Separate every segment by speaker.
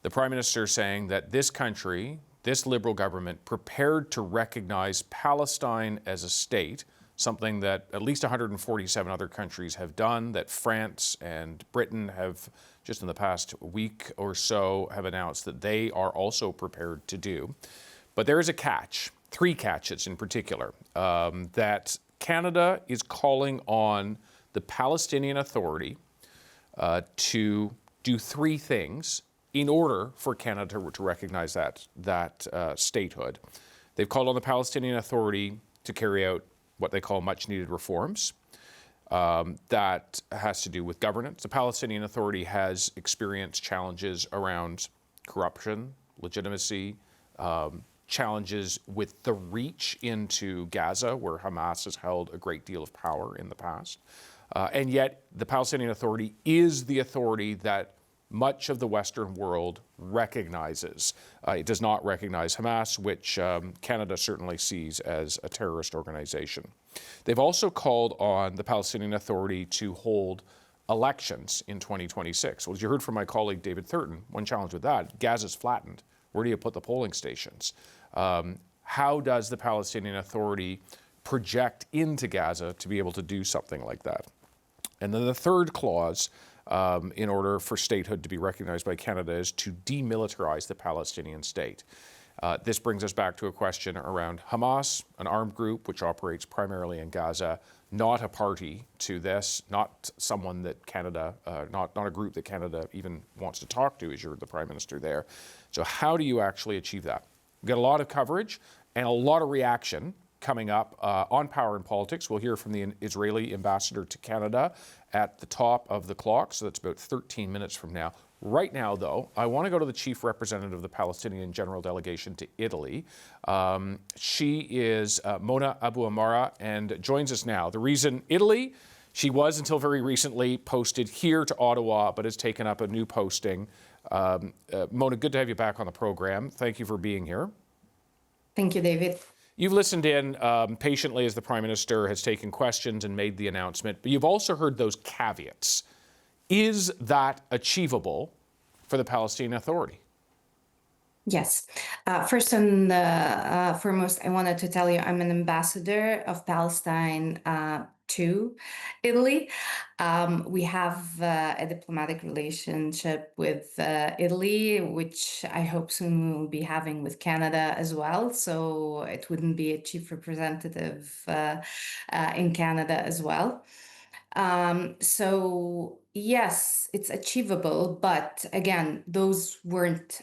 Speaker 1: The Prime Minister saying that this country, this Liberal government, prepared to recognize Palestine as a state, something that at least 147 other countries have done, that France and Britain have, just in the past week or so, have announced that they are also prepared to do. But there is a catch, 3 catches in particular, that Canada is calling on the Palestinian Authority to do 3 things in order for Canada to recognize that statehood. They've called on the Palestinian Authority to carry out what they call much-needed reforms. That has to do with governance. The Palestinian Authority has experienced challenges around corruption, legitimacy, challenges with the reach into Gaza, where Hamas has held a great deal of power in the past. And yet, the Palestinian Authority is the authority that much of the Western world recognizes. It does not recognize Hamas, which Canada certainly sees as a terrorist organization. They've also called on the Palestinian Authority to hold elections in 2026. Well, as you heard from my colleague David Thurton, one challenge with that, Gaza's flattened. Where do you put the polling stations? How does the Palestinian Authority project into Gaza to be able to do something like that? And then the third clause, in order for statehood to be recognized by Canada, is to demilitarize the Palestinian state. This brings us back to a question around Hamas, an armed group which operates primarily in Gaza, not a party to this, not someone that Canada, not a group that Canada even wants to talk to, as you're the Prime Minister there. So how do you actually achieve that? We've got a lot of coverage and a lot of reaction coming up on Power and Politics. We'll hear from the Israeli ambassador to Canada at the top of the clock, so that's about 13 minutes from now. Right now, though, I want to go to the chief representative of the Palestinian General Delegation to Italy. She is Mona Abuamara and joins us now. The reason Italy, she was until very recently posted here to Ottawa, but has taken up a new posting. Mona, good to have you back on the program. Thank you for being here.
Speaker 2: Thank you, David.
Speaker 1: You've listened in patiently as the Prime Minister has taken questions and made the announcement, but you've also heard those caveats. Is that achievable for the Palestinian Authority?
Speaker 2: Yes. First and foremost, I wanted to tell you I'm an ambassador of Palestine to Italy. We have a diplomatic relationship with Italy, which I hope soon we'll be having with Canada as well. So it wouldn't be a chief representative in Canada as well. So yes, it's achievable, but again, those weren't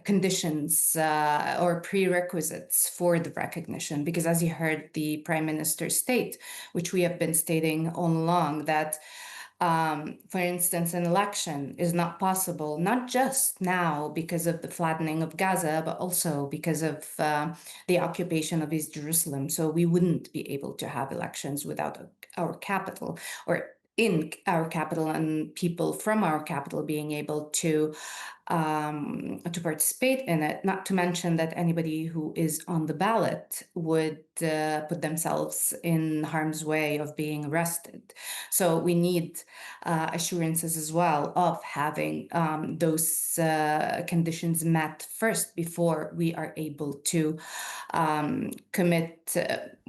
Speaker 2: conditions or prerequisites for the recognition, because as you heard the Prime Minister state, which we have been stating all along, that for instance, an election is not possible, not just now because of the flattening of Gaza, but also because of the occupation of East Jerusalem. So we wouldn't be able to have elections without our capital, or in our capital, and people from our capital being able to participate in it, not to mention that anybody who is on the ballot would put themselves in harm's way of being arrested. So we need assurances as well of having those conditions met first before we are able to commit.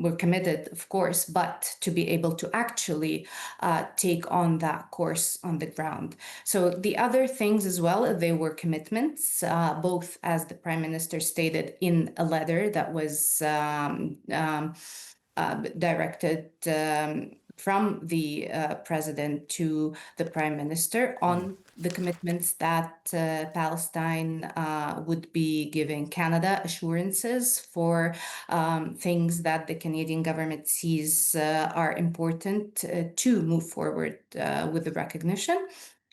Speaker 2: We're committed, of course, but to be able to actually take on that course on the ground. So the other things as well, they were commitments, both as the Prime Minister stated in a letter that was directed from the President to the Prime Minister on the commitments that Palestine would be giving Canada assurances for things that the Canadian government sees are important to move forward with the recognition.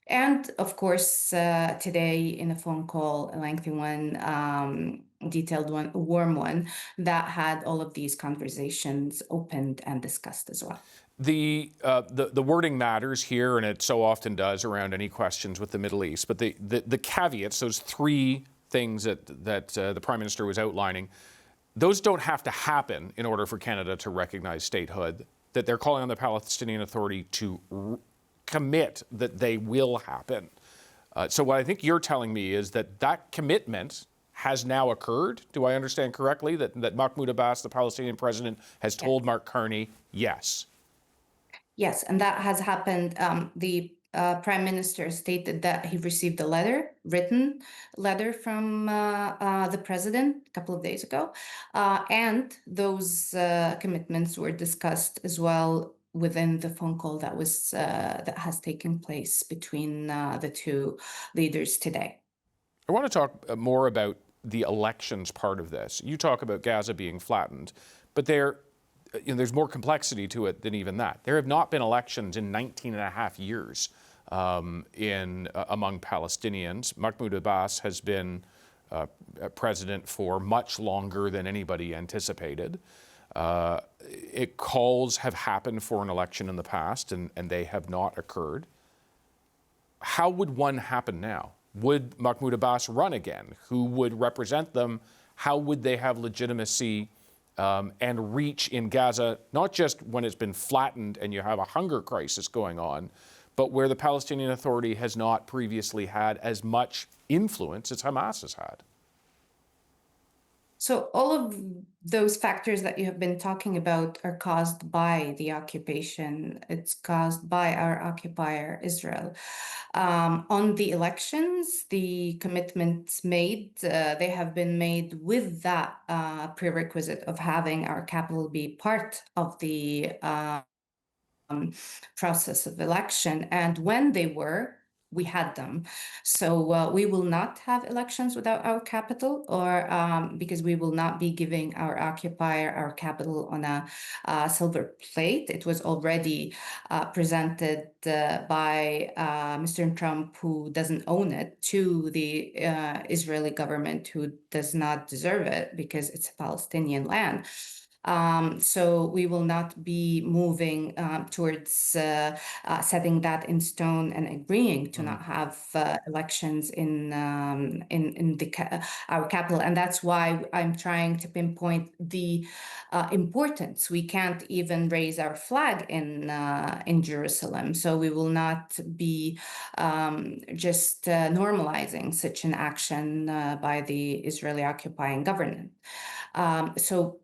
Speaker 2: And of course, today in a phone call, a lengthy one, detailed one, a warm one, that had all of these conversations opened and discussed as well.
Speaker 1: The wording matters here, and it so often does around any questions with the Middle East. But the caveats, those 3 things that the Prime Minister was outlining, those don't have to happen in order for Canada to recognize statehood. That they're calling on the Palestinian Authority to commit that they will happen. So what I think you're telling me is that that commitment has now occurred. Do I understand correctly that Mahmoud Abbas, the Palestinian president, has
Speaker 2: Yeah.
Speaker 1: told Mark Carney, yes?
Speaker 2: Yes, and that has happened. The prime minister stated that he received a letter, written letter from the president a couple of days ago, and those commitments were discussed as well within the phone call that has taken place between the two leaders today.
Speaker 1: I want to talk more about the elections part of this. You talk about Gaza being flattened, but there's more complexity to it than even that. There have not been elections in 19 and a half years among Palestinians. Mahmoud Abbas has been president for much longer than anybody anticipated. Calls have happened for an election in the past, and they have not occurred. How would one happen now? Would Mahmoud Abbas run again? Who would represent them? How would they have legitimacy and reach in Gaza, not just when it's been flattened and you have a hunger crisis going on, but where the Palestinian Authority has not previously had as much influence as Hamas has had?
Speaker 2: So all of those factors that you have been talking about are caused by the occupation. It's caused by our occupier, Israel. On the elections, the commitments made, they have been made with that prerequisite of having our capital be part of the process of election. And when they were, we had them. So we will not have elections without our capital, or because we will not be giving our occupier our capital on a silver plate. It was already presented by Mr. Trump, who doesn't own it, to the Israeli government, who does not deserve it because it's a Palestinian land. So we will not be moving towards setting that in stone and agreeing to not have elections in our capital, and that's why I'm trying to pinpoint the importance. We can't even raise our flag in Jerusalem, so we will not be just normalizing such an action by the Israeli occupying government. So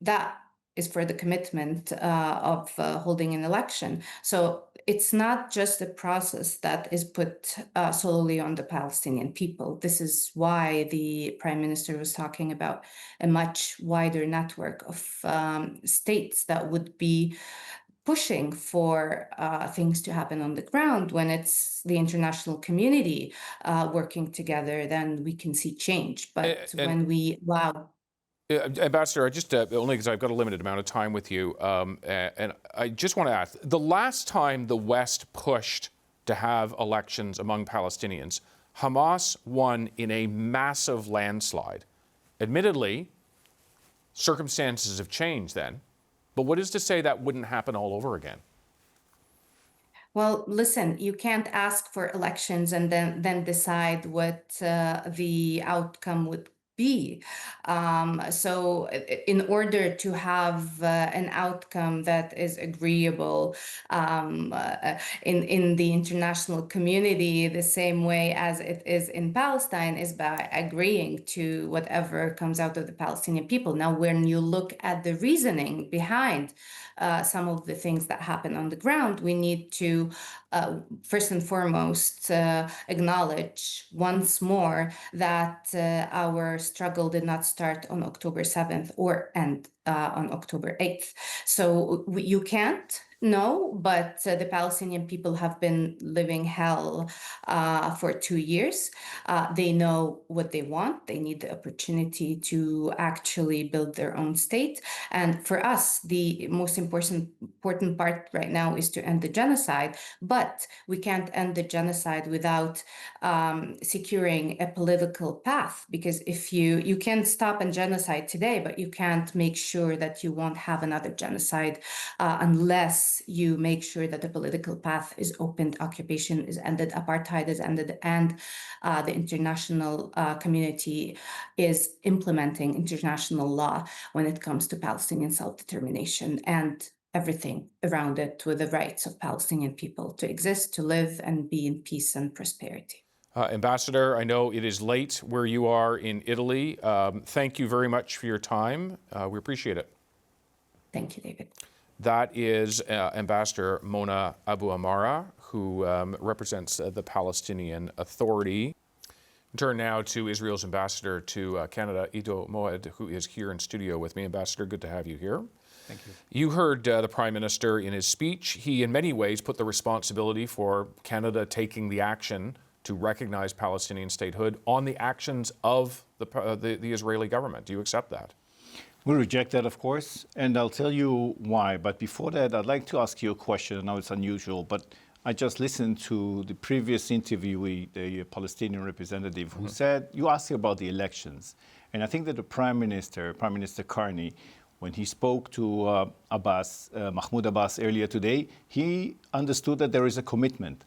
Speaker 2: that is for the commitment of holding an election. So it's not just a process that is put solely on the Palestinian people. This is why the Prime Minister was talking about a much wider network of states that would be pushing for things to happen on the ground. When it's the international community working together, then we can see change. But when we allow
Speaker 1: Ambassador, I just, only because I've got a limited amount of time with you, and I just want to ask, the last time the West pushed to have elections among Palestinians, Hamas won in a massive landslide. Admittedly, circumstances have changed then, but what is to say that wouldn't happen all over again?
Speaker 2: Well, listen, you can't ask for elections and then decide what the outcome would be. So in order to have an outcome that is agreeable in the international community, the same way as it is in Palestine, is by agreeing to whatever comes out of the Palestinian people. Now, when you look at the reasoning behind some of the things that happen on the ground, we need to first and foremost acknowledge once more that our struggle did not start on October 7th or end on October 8th. So you can't know, but the Palestinian people have been living hell for 2 years. They know what they want. They need the opportunity to actually build their own state. And for us, the most important part right now is to end the genocide. But we can't end the genocide without securing a political path, because if you can stop a genocide today, but you can't make sure that you won't have another genocide unless you make sure that the political path is opened, occupation is ended, apartheid is ended, and the international community is implementing international law when it comes to Palestinian self-determination and everything around it, with the rights of Palestinian people to exist, to live, and be in peace and prosperity.
Speaker 1: Ambassador, I know it is late where you are in Italy. Thank you very much for your time. We appreciate it.
Speaker 2: Thank you, David.
Speaker 1: That is Ambassador Mona Abuamara, who represents the Palestinian Authority. Turn now to Israel's ambassador to Canada, Iddo Moed, who is here in studio with me. Ambassador, good to have you here.
Speaker 3: Thank you.
Speaker 1: You heard the Prime Minister in his speech. He, in many ways, put the responsibility for Canada taking the action to recognize Palestinian statehood on the actions of the Israeli government. Do you accept that?
Speaker 3: We reject that, of course, and I'll tell you why. But before that, I'd like to ask you a question. I know it's unusual, but I just listened to the previous interviewee, the Palestinian representative, who said, you asked about the elections. And I think that the Prime Minister Carney, when he spoke to Mahmoud Abbas earlier today, he understood that there is a commitment.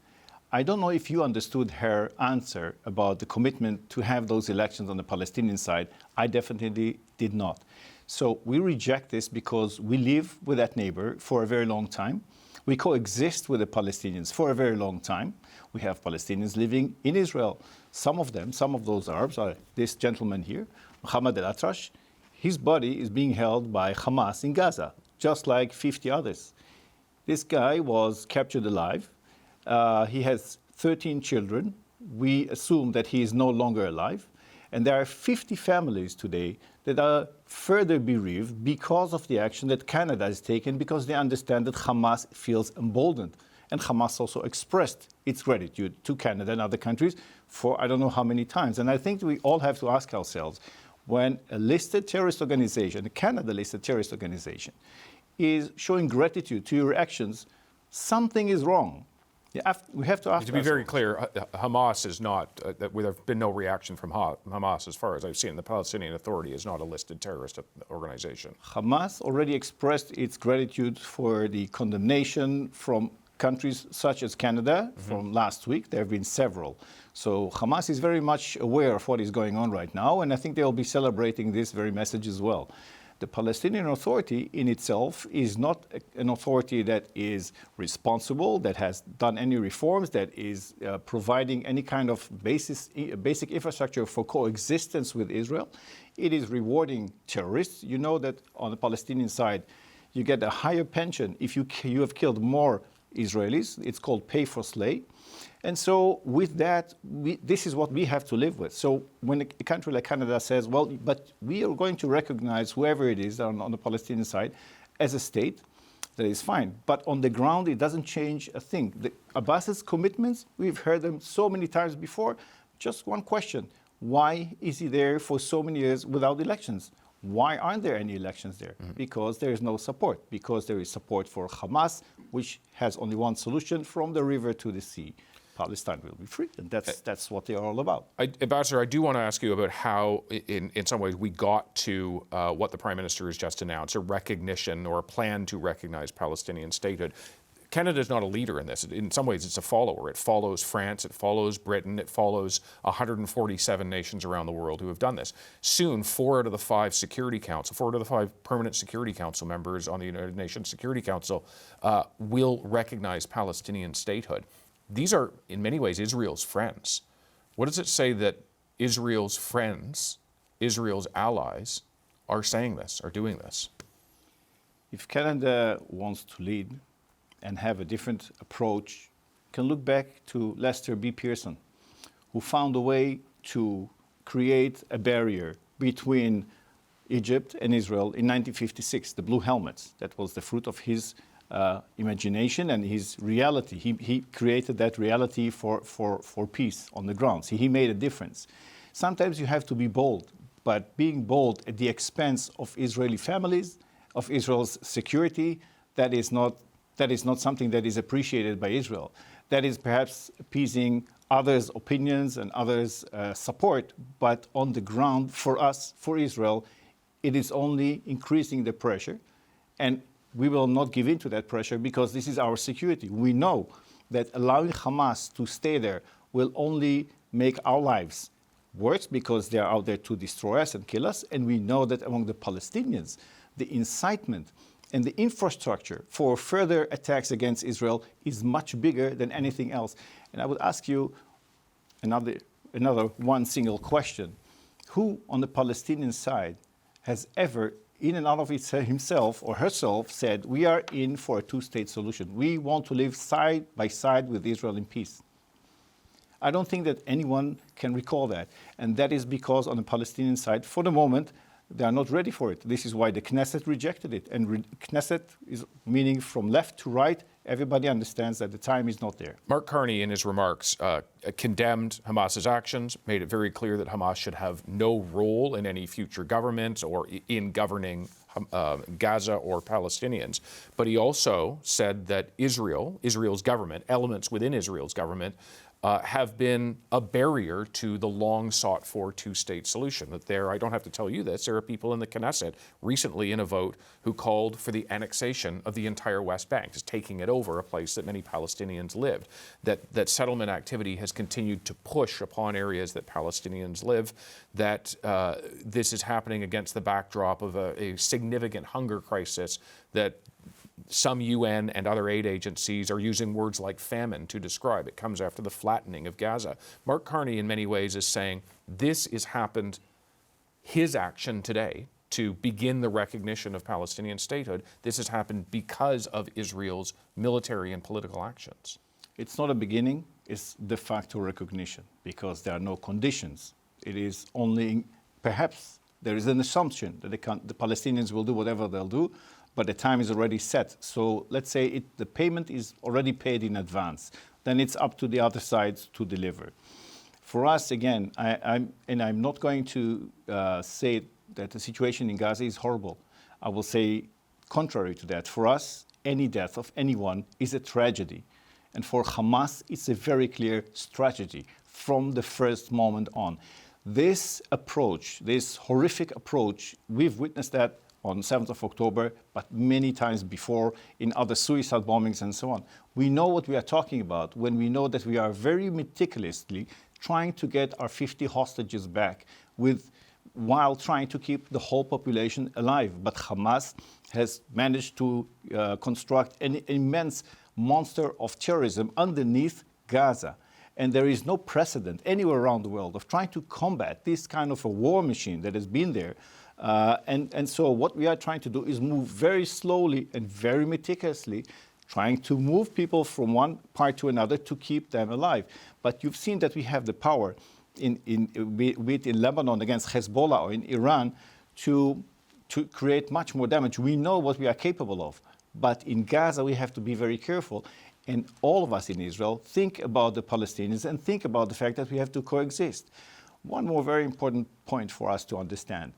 Speaker 3: I don't know if you understood her answer about the commitment to have those elections on the Palestinian side. I definitely did not. So we reject this because we live with that neighbor for a very long time. We coexist with the Palestinians for a very long time. We have Palestinians living in Israel. Some of those Arabs are this gentleman here, Mohammed al-Atrash. His body is being held by Hamas in Gaza, just like 50 others. This guy was captured alive. He has 13 children. We assume that he is no longer alive. And there are 50 families today that are further bereaved because of the action that Canada has taken, because they understand that Hamas feels emboldened. And Hamas also expressed its gratitude to Canada and other countries for I don't know how many times. And I think we all have to ask ourselves, when a listed terrorist organization, a Canada-listed terrorist organization, is showing gratitude to your actions, something is wrong. We have to ask.
Speaker 1: To be very clear, Hamas is not, there have been no reaction from Hamas as far as I've seen. The Palestinian Authority is not a listed terrorist organization.
Speaker 3: Hamas already expressed its gratitude for the condemnation from countries such as Canada from last week. There have been several. So Hamas is very much aware of what is going on right now, and I think they'll be celebrating this very message as well. The Palestinian Authority in itself is not an authority that is responsible, that has done any reforms, that is providing any kind of basic infrastructure for coexistence with Israel. It is rewarding terrorists. You know that on the Palestinian side, you get a higher pension if you have killed more Israelis. It's called pay for slay. And so with that, this is what we have to live with. So when a country like Canada says, well, but we are going to recognize whoever it is on the Palestinian side as a state, that is fine. But on the ground, it doesn't change a thing. Abbas's commitments, we've heard them so many times before. Just one question. Why is he there for so many years without elections? Why aren't there any elections there? Because there is no support. Because there is support for Hamas, which has only one solution: from the river to the sea. Palestine will be free, and that's what they are all about.
Speaker 1: Ambassador, I do want to ask you about how, in some ways, we got to what the Prime Minister has just announced, a recognition or a plan to recognize Palestinian statehood. Canada is not a leader in this. In some ways, it's a follower. It follows France, it follows Britain, it follows 147 nations around the world who have done this. Soon, 4 out of the 5 permanent Security Council members on the United Nations Security Council will recognize Palestinian statehood. These are, in many ways, Israel's friends. What does it say that Israel's friends, Israel's allies, are saying this, are doing this?
Speaker 3: If Canada wants to lead and have a different approach, can look back to Lester B. Pearson, who found a way to create a barrier between Egypt and Israel in 1956, the Blue Helmets. That was the fruit of his imagination and his reality. He created that reality for peace on the ground. See, he made a difference. Sometimes you have to be bold, but being bold at the expense of Israeli families, of Israel's security, that is not something that is appreciated by Israel. That is perhaps appeasing others' opinions and others' support, but on the ground, for us, for Israel, it is only increasing the pressure. And we will not give in to that pressure because this is our security. We know that allowing Hamas to stay there will only make our lives worse because they are out there to destroy us and kill us. And we know that among the Palestinians, the incitement and the infrastructure for further attacks against Israel is much bigger than anything else. And I would ask you, another one single question. Who on the Palestinian side has ever, in and out of himself or herself, said, we are in for a two-state solution. We want to live side by side with Israel in peace? I don't think that anyone can recall that. And that is because on the Palestinian side, for the moment, they are not ready for it. This is why the Knesset rejected it. And Knesset is meaning from left to right. Everybody understands that the time is not there.
Speaker 1: Mark Carney, in his remarks, condemned Hamas's actions, made it very clear that Hamas should have no role in any future government or in governing Gaza or Palestinians. But he also said that Israel's government, elements within Israel's government, have been a barrier to the long sought for two-state solution. That I don't have to tell you this, there are people in the Knesset recently in a vote who called for the annexation of the entire West Bank, just taking it over, a place that many Palestinians lived. That settlement activity has continued to push upon areas that Palestinians live, that this is happening against the backdrop of a significant hunger crisis that some UN and other aid agencies are using words like famine to describe. It comes after the flattening of Gaza. Mark Carney, in many ways, is saying this has happened, his action today to begin the recognition of Palestinian statehood, this has happened because of Israel's military and political actions.
Speaker 3: It's not a beginning, it's de facto recognition, because there are no conditions. It is only, perhaps there is an assumption that the Palestinians will do whatever they'll do, but the time is already set. So let's say the payment is already paid in advance. Then it's up to the other side to deliver. For us, again, I'm not going to say that the situation in Gaza is horrible. I will say contrary to that. For us, any death of anyone is a tragedy. And for Hamas, it's a very clear strategy from the first moment on. This approach, this horrific approach, we've witnessed that on 7th of October, but many times before in other suicide bombings and so on. We know what we are talking about when we know that we are very meticulously trying to get our 50 hostages back while trying to keep the whole population alive. But Hamas has managed to construct an immense monster of terrorism underneath Gaza. And there is no precedent anywhere around the world of trying to combat this kind of a war machine that has been there. And so what we are trying to do is move very slowly and very meticulously, trying to move people from one part to another to keep them alive. But you've seen that we have the power in Lebanon against Hezbollah or in Iran to create much more damage. We know what we are capable of. But in Gaza, we have to be very careful. And all of us in Israel think about the Palestinians and think about the fact that we have to coexist. One more very important point for us to understand.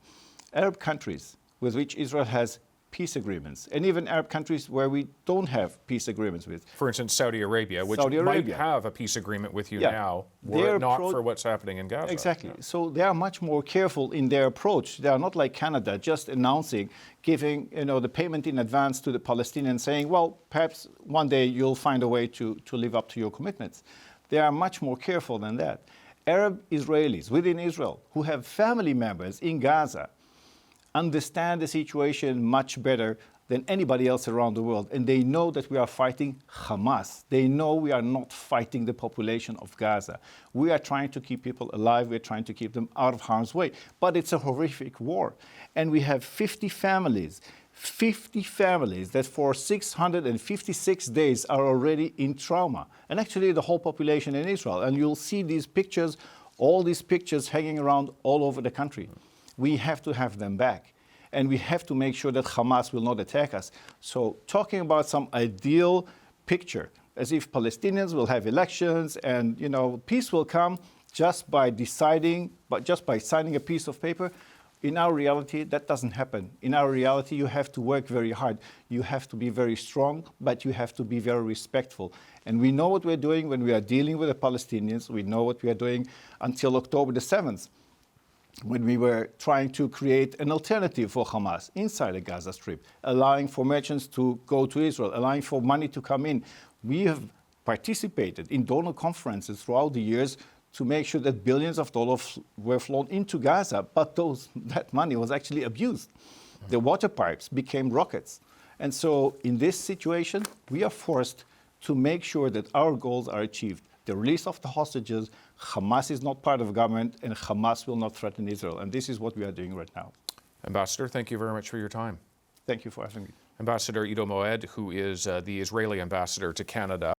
Speaker 3: Arab countries with which Israel has peace agreements, and even Arab countries where we don't have peace agreements with.
Speaker 1: For instance, Saudi Arabia, which might have a peace agreement with you now, were it not for what's happening in Gaza.
Speaker 3: Exactly. Yeah. So they are much more careful in their approach. They are not like Canada, just announcing, giving the payment in advance to the Palestinians, saying, well, perhaps one day you'll find a way to live up to your commitments. They are much more careful than that. Arab Israelis within Israel who have family members in Gaza understand the situation much better than anybody else around the world. And they know that we are fighting Hamas. They know we are not fighting the population of Gaza. We are trying to keep people alive. We're trying to keep them out of harm's way. But it's a horrific war. And we have 50 families that for 656 days are already in trauma. And actually the whole population in Israel. And you'll see these pictures, all these pictures hanging around all over the country. We have to have them back. And we have to make sure that Hamas will not attack us. So talking about some ideal picture, as if Palestinians will have elections and, peace will come just by signing a piece of paper, in our reality, that doesn't happen. In our reality, you have to work very hard. You have to be very strong, but you have to be very respectful. And we know what we're doing when we are dealing with the Palestinians. We know what we are doing until October the 7th. When we were trying to create an alternative for Hamas inside the Gaza Strip, allowing for merchants to go to Israel, allowing for money to come in. We have participated in donor conferences throughout the years to make sure that billions of dollars were flown into Gaza, but that money was actually abused. The water pipes became rockets. And so in this situation, we are forced to make sure that our goals are achieved. The release of the hostages, Hamas is not part of government, and Hamas will not threaten Israel. And this is what we are doing right now.
Speaker 1: Ambassador, thank you very much for your time.
Speaker 3: Thank you for having me.
Speaker 1: Ambassador Iddo Moed, who is the Israeli ambassador to Canada.